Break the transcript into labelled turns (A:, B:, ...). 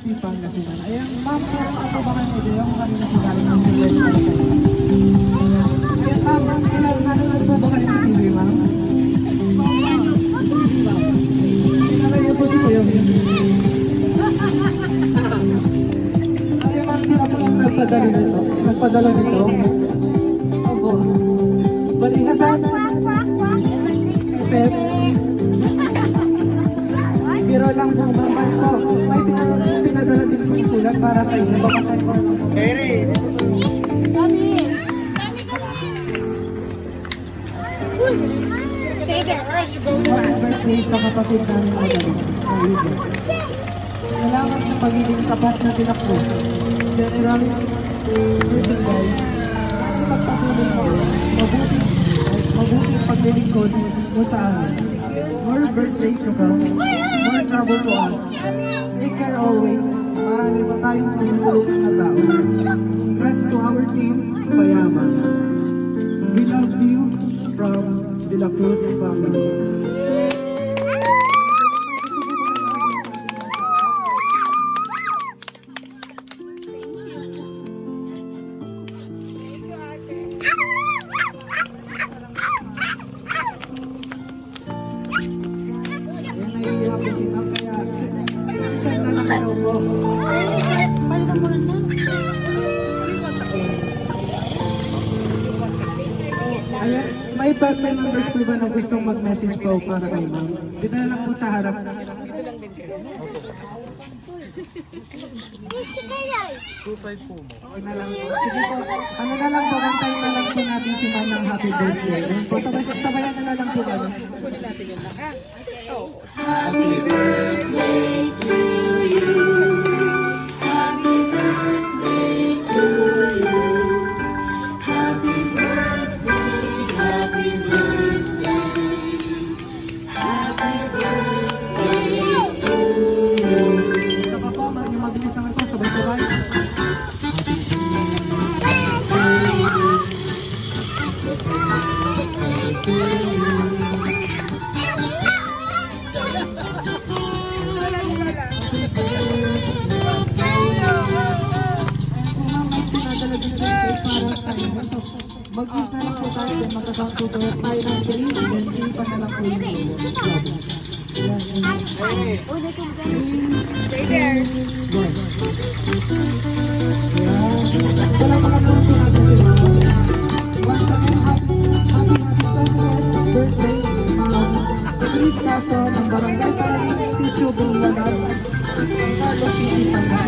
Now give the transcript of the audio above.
A: City, Pangasinan. Ayan, ma'am, meron ka po ba kayong idea kung kanina po galing ng TV? Ayan, ma'am, nanonood po ba kayo ng TV, ma'am? Kinalay niyo po si Kuya Will. Ayan, ma'am, sila po yung nagpadala nito. Opo. Balihagan. Pep. Biro lang po, ma'am po. May pinadala din po yung sulat para sa inyo. Babasahin ko na lang po.
B: Stay there, or else you go
A: Happy birthday sa kapatid namin ang gabi. Salamat sa pagiging tapat na tinakbos. General merchandise, sana magpatuloy mo mabuting paglilingkod mo sa amin. More birthday to come, more trouble to us. Take care always. Marami pa tayong matutulungan na tao. Congrats to our team, Payaman. We love you from De La Cruz family. Yan nahihiya po si ma'am, kaya send na lang daw po. Ayan, may family members po ba na gustong mag-message po para kay ma'am? Dito na lang po sa harap. Okay na lang po. Sige po, ano na lang po, kantayin na lang po natin si ma'am ng happy birthday. Ayan po, sabayan na lang po kami.
C: Happy birthday to you. Happy birthday to you. Happy birthday, happy birthday. Happy birthday to you.
A: Isa pa po, yung mabilis naman po, sabay-sabay. Mag-wish na lang po tayo, then magkasama po tayo ng 3, then 3 pa na lang po yung
B: Stay there.
A: Wala pa kami lang po natin si Mama. Once again, happy 24th birthday, Mama. Chris Caso ng Barangay Paraling, Sitio Bunglalag, Carlos City, Pangasinan.